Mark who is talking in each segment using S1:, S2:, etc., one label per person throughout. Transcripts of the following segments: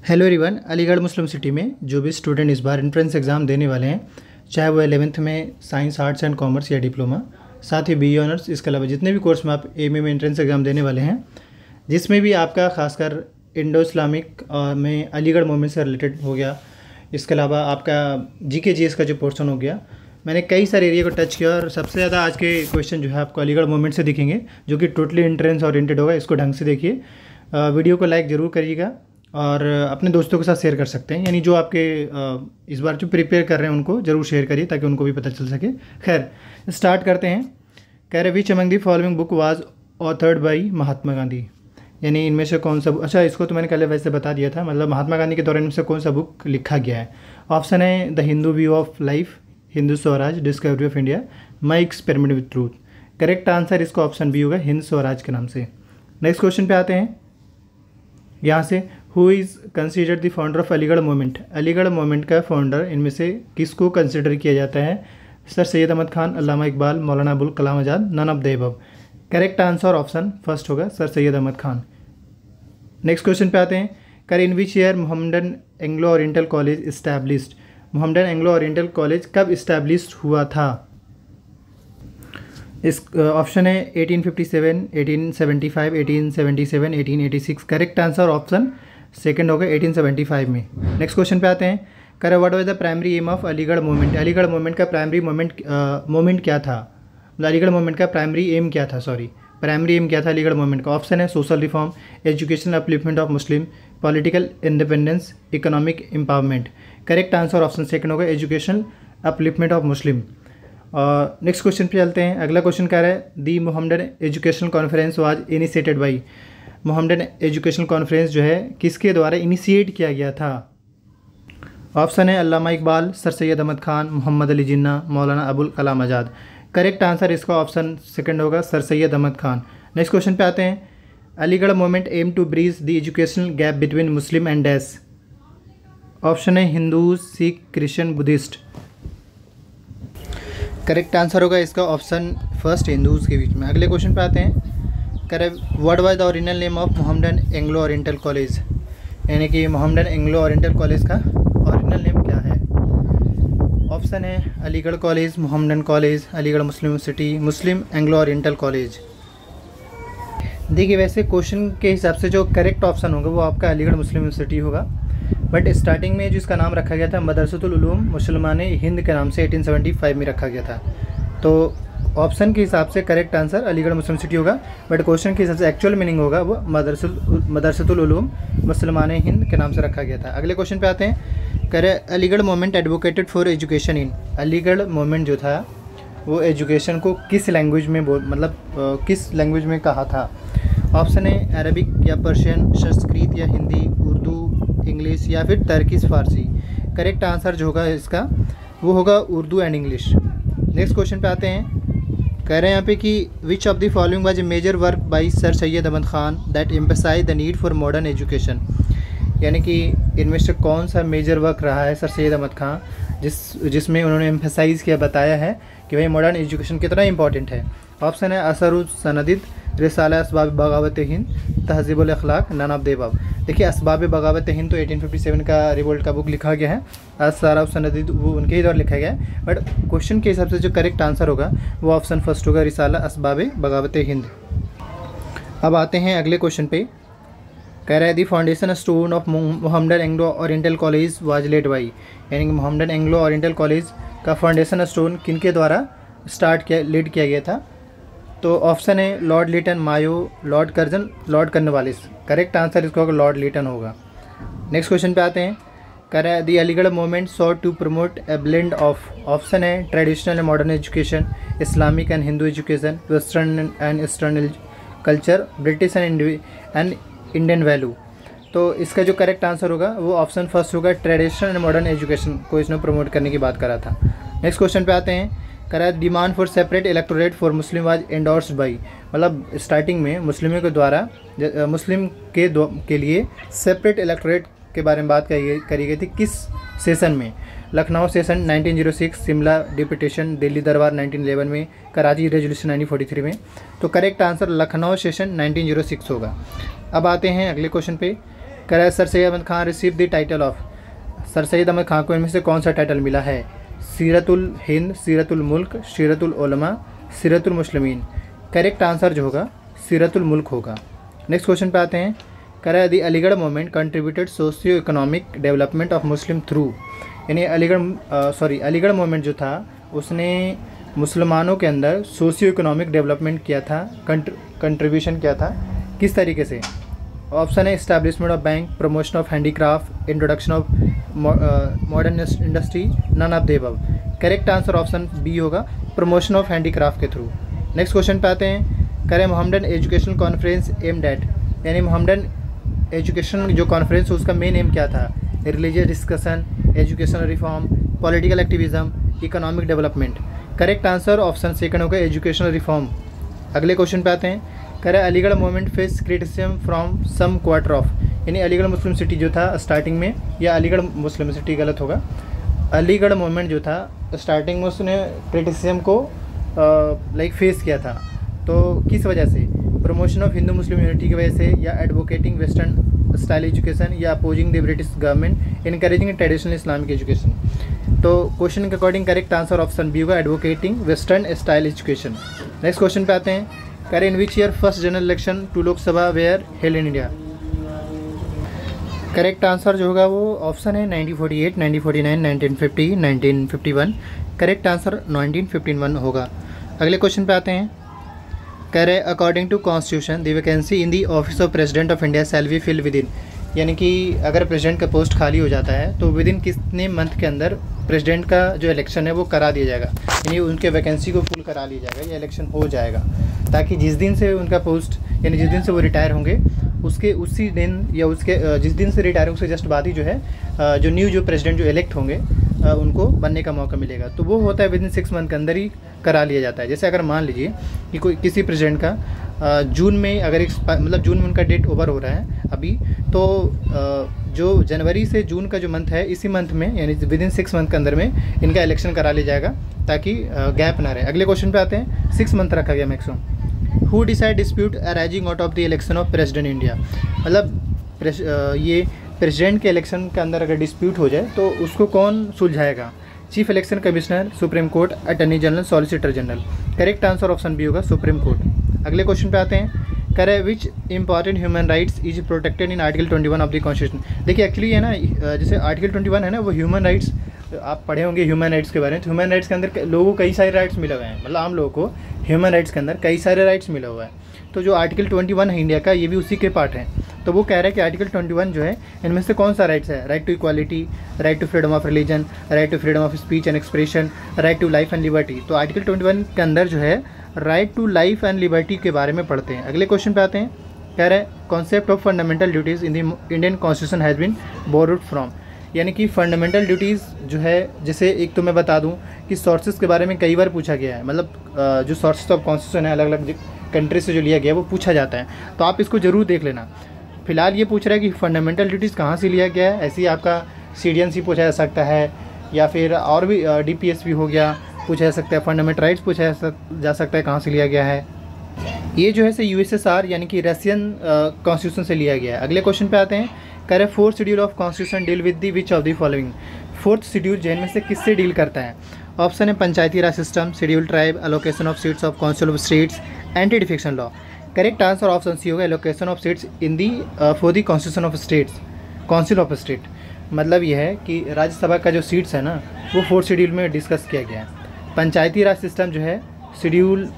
S1: Hello everyone. Aligarh Muslim city में जो भी स्टूडेंट इस बार एंट्रेंस एग्ज़ाम देने वाले हैं, चाहे वो 11th में साइंस, आर्ट्स एंड कॉमर्स या डिप्लोमा, साथ ही बीए ऑनर्स, इसके अलावा जितने भी कोर्स में आप एमए में एंट्रेंस एग्ज़ाम देने वाले हैं, जिसमें भी आपका खासकर इंडो इस्लामिक में अलीगढ़ मूवमेंट से रिलेटेड हो गया, इसके अलावा आपका जीके जीएस का जो पोर्शन हो गया, मैंने कई सारे एरिया को टच किया और सबसे ज़्यादा आज के क्वेश्चन जो है आपको अलीगढ़ मूवमेंट से दिखेंगे, जो कि टोटली एंट्रेंस ओरिएंटेड होगा। इसको ढंग से देखिए, वीडियो को लाइक ज़रूर करिएगा और अपने दोस्तों के साथ शेयर कर सकते हैं, यानी जो आपके इस बार जो प्रिपेयर कर रहे हैं उनको ज़रूर शेयर करिए ताकि उनको भी पता चल सके। खैर, स्टार्ट करते हैं। कह रहे which among the following book was authored by Mahatma Gandhi, यानी इनमें से कौन सा, अच्छा इसको तो मैंने कल वैसे बता दिया था, मतलब महात्मा गांधी के दौरान इनमें से कौन सा बुक लिखा गया है। ऑप्शन है the Hindu view of life, Hindu Swaraj, discovery of India, my experiment with truth. Correct answer इसका ऑप्शन बी होगा, हिंद स्वराज के नाम से। नेक्स्ट क्वेश्चन पे आते हैं। यहाँ से who is considered the founder of Aligarh movement, Aligarh movement का फाउंडर इनमें से किसको कंसिडर किया जाता है। Sir Syed Ahmad Khan, Allama Iqbal, Maulana Abul Kalam Azad, none of the above. Correct answer option first होगा, sir Syed Ahmad Khan. Next question पे आते हैं। कर in which year Mohammedan Anglo Oriental college established, Mohammedan Anglo Oriental college कब इस्टेब्लिश्ड हुआ था। इस ऑप्शन है 1857, 1875, 1877, 1886। करेक्ट आंसर ऑप्शन सेकंड होगा, 1875 में। नेक्स्ट क्वेश्चन पे आते हैं। करे what was the primary aim of Aligarh movement, Aligarh movement का प्राइमरी मूवमेंट क्या था, मतलब अलीगढ़ मूवमेंट का प्राइमरी एम क्या था, प्राइमरी एम क्या था अलीगढ़ मूवमेंट का। ऑप्शन है social reform, educational upliftment of Muslim, political independence, economic empowerment. Correct answer option second होगा, educational upliftment of Muslim. Next question पे चलते हैं। अगला क्वेश्चन कह रहा है the Mohammedan educational conference was initiated by, Mohammedan educational conference जो है किसके द्वारा इनिशिएट किया गया था। ऑप्शन है Allama Iqbal, Sir Syed Ahmad Khan, Mohammad Ali Jinnah, Maulana Abul Kalam Azad. Correct answer इसका ऑप्शन सेकंड होगा, sir Syed Ahmad Khan. Next question पे आते हैं। Aligarh movement aim to bridge the educational gap between Muslim and dash. Option है Hindu, Sikh, Christian, Buddhist. Correct answer होगा इसका ऑप्शन फर्स्ट, हिंदूज़ के बीच में। अगले क्वेश्चन पे आते हैं। Correct what was the original name of Mohammedan Anglo Oriental college, यानी कि मोहम्मदन एंग्लो ओरिएंटल कॉलेज का ओरिजिनल नेम क्या है। ऑप्शन है Aligarh college, Mohammedan college, Aligarh Muslim university, Muslim Anglo Oriental college. देखिए वैसे क्वेश्चन के हिसाब से जो करेक्ट ऑप्शन होगा वो आपका अलीगढ़ मुस्लिम यूनिवर्सिटी होगा, बट स्टार्टिंग में जो इसका नाम रखा गया था मदरसतुल उलूम मुसलमाने हिंद के नाम से 1875 में रखा गया था। तो ऑप्शन के हिसाब से correct answer Aligarh Muslim city होगा, बट क्वेश्चन के हिसाब से एक्चुअल मीनिंग होगा वो मदरसतुल उलूम मुसलमाने हिंद के नाम से रखा गया था। अगले क्वेश्चन पे आते हैं। करे Aligarh movement advocated for education in, Aligarh movement जो था वो एजुकेशन को किस लैंग्वेज में किस लैंग्वेज में कहा था। ऑप्शन है अरबिक या पर्शियन, संस्कृत या हिंदी, उर्दू, इंग्लिश या फिर टर्किश फारसी। करेक्ट आंसर जो होगा इसका वो होगा Urdu and English. Next question पे आते हैं। कह रहे हैं यहाँ पे कि which of the following was a major work by sir Syed Ahmad Khan that emphasize the need for modern education, यानी कि इनमें से कौन सा मेजर वर्क रहा है सर सैयद अहमद खान जिसमें उन्होंने एम्फसाइज किया, बताया है कि भाई मॉडर्न एजुकेशन कितना इंपॉर्टेंट है। ऑप्शन है असरुल सनदिद, रिसाला असबाब बगावत हिंद, तहज़ीबुल अखलाक, नन ऑफ द अबव। देखिए असबाब बगावत हिंद तो 1857 का रिवोल्ट का बुक लिखा गया है, असराब सनदिद वो उनके ही द्वारा लिखा गया है, बट क्वेश्चन के हिसाब से जो करेक्ट आंसर होगा वो ऑप्शन फर्स्ट होगा, रिसाला असबाब बगावत हिंद। अब आते हैं अगले क्वेश्चन पे। कह रहा है the foundation stone of Mohammedan Anglo Oriental college was laid by, यानी कि मोहम्मदन एंग्लो ओरिएंटल कॉलेज का फाउंडेशन स्टोन किनके द्वारा लीड किया गया था। तो ऑप्शन है Lord Lytton, Mayo, Lord Curzon, Lord Cornwallis. Correct answer इसका होगा लॉर्ड लिटन होगा। नेक्स्ट क्वेश्चन पे आते हैं। कह रहा है the Aligarh movement sought to promote a blend of, option है traditional and modern education, Islamic and Hindu education, western and eastern culture, British and Indian value. तो इसका जो करेक्ट आंसर होगा वो ऑप्शन फर्स्ट होगा, ट्रेडिशनल एंड मॉडर्न एजुकेशन को इसने promote करने की बात करा था। नेक्स्ट क्वेश्चन पे आते हैं। करा demand for separate electorate for Muslim was endorsed by, मतलब स्टार्टिंग में मुस्लिमों के द्वारा मुस्लिम के लिए सेपरेट इलेक्टोरेट के बारे में बात करी गई थी किस सेशन में। लखनऊ सेशन 1906, शिमला डिप्यूटेशन, दिल्ली दरबार 1911 में, कराची रेजोल्यूशन 1943 में। तो करेक्ट आंसर लखनऊ सेशन 1906 होगा। अब आते हैं अगले क्वेश्चन पे। कह रहा है sir Syed Ahmad Khan receive the title of, sir Syed Ahmad Khan को इनमें से कौन सा टाइटल मिला है? सीरतुल हिंद, सीरतुल मुल्क, सीरतुल उलमा, सीरतुल मुस्लिमीन। करेक्ट आंसर जो होगा सीरतुल मुल्क होगा। नेक्स्ट क्वेश्चन पे आते हैं। कह रहा है the Aligarh movement contributed socio economic development of Muslim through, यानी अलीगढ़ मूवमेंट जो था उसने मुसलमानों के अंदर सोशियो इकोनॉमिक डेवलपमेंट किया था, कंट्रीब्यूशन किया था, किस तरीके से? ऑप्शन है establishment of bank, promotion of handicraft, introduction of modern industry, none of the above. Correct answer option B होगा, प्रमोशन ऑफ हैंडीक्राफ्ट के थ्रू। नेक्स्ट क्वेश्चन पे आते हैं। करें Mohammedan educational conference aimed at, यानी मोहम्मदन एजुकेशन जो conference उसका main aim क्या था? Religious discussion, educational reform, political activism, economic development. Correct answer option second होगा एजुकेशनल रिफॉर्म। अगले क्वेश्चन पे आते हैं। कह रहा है Aligarh movement face criticism from some quarter of, यानी अलीगढ़ मुस्लिम सिटी जो था स्टार्टिंग में, या अलीगढ़ मुस्लिम सिटी गलत होगा, अलीगढ़ मूवमेंट जो था स्टार्टिंग में उसने क्रिटिसिज्म को फेस किया था, तो किस वजह से? Promotion of Hindu Muslim unity की वजह से, या एडवोकेटिंग वेस्टर्न स्टाइल एजुकेशन, या opposing the British government, encouraging traditional Islamic education. तो क्वेश्चन के according correct answer option B होगा, advocating western style education. Next question पे आते हैं। करें in which year first general election to Lok Sabha were held in India. Correct answer जो होगा वो ऑप्शन है 1948, 1949, 1950, 1951। करेक्ट आंसर 1951 होगा। अगले क्वेश्चन पे आते हैं। कह रहे according to constitution the vacancy in the office of president of India shall be fill within, यानी कि अगर प्रेसिडेंट का पोस्ट खाली हो जाता है तो विद इन कितने मंथ के अंदर प्रेसिडेंट का जो इलेक्शन है वो करा दिया जाएगा, यानी उनके वैकेंसी को फुल करा लिया जाएगा, या इलेक्शन हो जाएगा, ताकि जिस दिन से उनका पोस्ट, यानी जिस दिन से वो रिटायर होंगे उसके उसी दिन, या उसके जिस दिन से रिटायर होंगे उसके जस्ट बाद ही जो है जो न्यू जो प्रेसिडेंट जो इलेक्ट होंगे उनको बनने का मौका मिलेगा। तो वो होता है विद इन 6 मंथ के अंदर ही करा लिया जाता है। जैसे अगर मान लीजिए कि कोई किसी प्रेसिडेंट का जून में अगर जून में उनका डेट ओवर हो रहा है अभी, तो जो जनवरी से जून का जो मंथ है इसी मंथ में, यानी विद इन 6 मंथ के अंदर में इनका इलेक्शन करा लिया जाएगा, ताकि गैप ना रहे। अगले क्वेश्चन पे आते हैं। 6 मंथ रखा गया maximum. Who decide dispute arising out of the election of president India, मतलब ये प्रेसिडेंट के इलेक्शन के अंदर अगर डिस्प्यूट हो जाए तो उसको कौन सुलझाएगा? Chief election commissioner, supreme court, attorney general, solicitor general. Correct answer option B होगा, सुप्रीम कोर्ट। अगले क्वेश्चन पे आते हैं। करे which important human rights is protected in article 21 of the constitution. देखिए एक्चुअली है ना, जैसे आर्टिकल 21 है ना, वो ह्यूमन राइट्स, आप पढ़े होंगे ह्यूमन राइट्स के बारे में। तो ह्यूमन राइट्स के अंदर लोगों को कई सारे राइट्स मिले हुए हैं, मतलब आम लोगों को ह्यूमन राइट्स के अंदर कई सारे राइट्स मिले हुए हैं। तो जो आर्टिकल 21 है इंडिया का, ये भी उसी के पार्ट है। तो वो कह रहा है कि आर्टिकल 21 जो है इनमें से कौन सा राइट्स है? Right to equality, right to freedom of religion, right to freedom of speech and expression, right to life and liberty. तो आर्टिकल 21 के अंदर जो है right to life and liberty के बारे में पढ़ते हैं। अगले क्वेश्चन पे आते हैं। कह रहे हैं concept of fundamental duties in the Indian constitution has been borrowed from, यानी कि फंडामेंटल ड्यूटीज़ जो है, जैसे एक तो मैं बता दूं कि सोर्सेज के बारे में कई बार पूछा गया है, मतलब जो सोर्सेज ऑफ कॉन्स्टिट्यूशन है अलग अलग कंट्री से जो लिया गया है वो पूछा जाता है, तो आप इसको ज़रूर देख लेना। फिलहाल ये पूछ रहा है कि फंडामेंटल ड्यूटीज़ कहाँ से लिया गया है। ऐसे ही आपका CDNC पूछा जा सकता है, या फिर और भी DPS भी हो गया, पूछा जा सकता है। फंडामेंटल राइट्स पूछा जा सकता है कहाँ से लिया गया है। ये जो है से USSR यानी कि रशियन कॉन्स्टिट्यूशन से लिया गया है। अगले क्वेश्चन पे आते हैं। कह रहे 4th schedule of constitution deal with the which of the following. 4th schedule जो इनमें से किससे डील करता है? ऑप्शन है Panchayati Raj system, schedule tribe, allocation of seats of council of states, anti defection law. Correct answer option C होगा, allocation of seats in the for the constitution of states, council of state. मतलब यह है कि राज्यसभा का जो seats है ना वो 4th शेड्यूल में डिस्कस किया गया है। पंचायती राज सिस्टम जो है शेड्यूल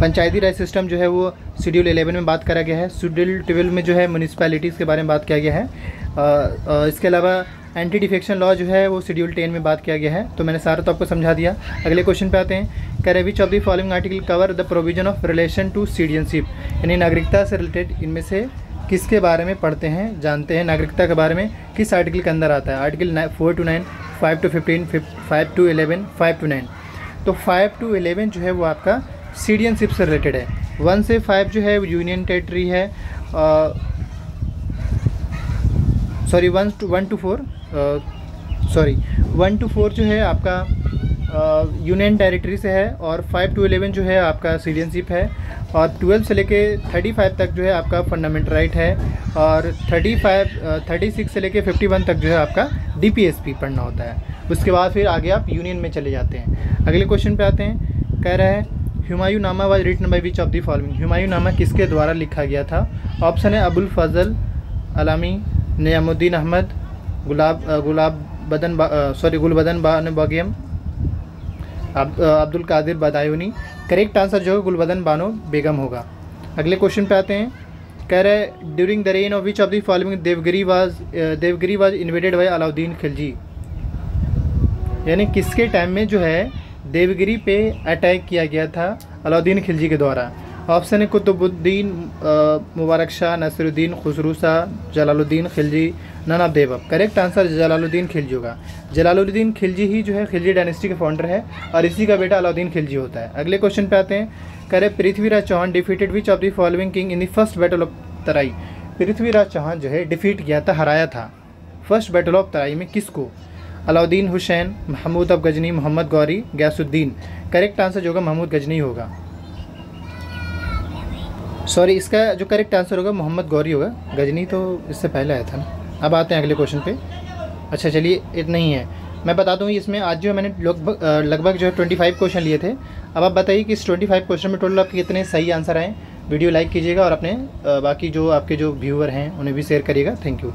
S1: पंचायती राज सिस्टम जो है वो शेड्यूल 11 में बात करा गया है। शेड्यूल 12 में जो है म्यूनिसिपैलिटीज़ के बारे में बात किया गया है। इसके अलावा एंटी डिफेक्शन लॉ जो है वो शेड्यूल 10 में बात किया गया है। तो मैंने सारा तो आपको समझा दिया। अगले क्वेश्चन पे आते हैं। कह रहे which of the following article cover the provision of relation to citizenship, यानी नागरिकता से रिलेटेड इनमें से किसके बारे में पढ़ते हैं, जानते हैं नागरिकता के बारे में किस आर्टिकल के अंदर आता है? Article 4 to 9, 5 to 15, 5 to 11, 5 to 9। तो 5 to 11 जो है वो आपका सिटीजनशिप से रिलेटेड है। 1 से 5 जो है यूनियन टेरिटरी है, सॉरी 1 to 4 जो है आपका यूनियन टेरिटरी से है, और 5 to 11 जो है आपका सिटीजनशिप है, और 12 से लेके 35 तक जो है आपका फंडामेंटल राइट है, और 36 से लेके 51 तक जो है आपका DPSP पढ़ना होता है। उसके बाद फिर आगे आप यूनियन में चले जाते हैं। अगले क्वेश्चन पे आते हैं। कह रहा है Humayun Nama was written by which of the following. Humayun Nama किसके द्वारा लिखा गया था? ऑप्शन है अबुल फजल अलामी, नियामुद्दीन अहमद, गुलबदन बानो, अब्दुल कादिर बदायूनी। करेक्ट आंसर जो है गुलबदन बानो बेगम होगा। अगले क्वेश्चन पे आते हैं। कह रहे हैं during the reign of which of the following Devagiri was invaded by Alauddin Khilji. यानी किसके टाइम में जो है देवगिरी पे अटैक किया गया था अलाउद्दीन खिलजी के द्वारा? ऑप्शन है कुतुबुद्दीन मुबारक शाह, नसीरुद्दीन खुसरू शाह, जलालुद्दीन खिलजी, नन ऑफ देव। करेक्ट आंसर जलालुद्दीन खिलजी होगा। जलालुद्दीन खिलजी ही जो है खिलजी डायनेस्टी के फाउंडर है, और इसी का बेटा अलाउद्दीन खिलजी होता है। अगले क्वेश्चन पे आते हैं। कह रहे Prithviraj Chauhan defeated which of the following king in the first battle of Tarain. Prithviraj Chauhan जो है डिफीट किया था, हराया था फर्स्ट बैटल ऑफ तराई में किसको? Alauddin Hussain, Mahmud of Ghazni, Mohammad Ghori, Ghiyasuddin. Correct answer जो होगा महमूद गजनी होगा। सॉरी, इसका जो करेक्ट आंसर होगा मोहम्मद गौरी होगा, गजनी तो इससे पहले आया था ना। अब आते हैं अगले क्वेश्चन पे। अच्छा चलिए, इतना ही है। मैं बता दूं इसमें आज जो है मैंने लगभग जो है 25 क्वेश्चन लिए थे। अब आप बताइए कि इस 25 क्वेश्चन में टोटल आपके कितने सही आंसर आए। वीडियो लाइक कीजिएगा और अपने बाकी जो आपके जो व्यूअर हैं उन्हें भी शेयर करिएगा। Thank you.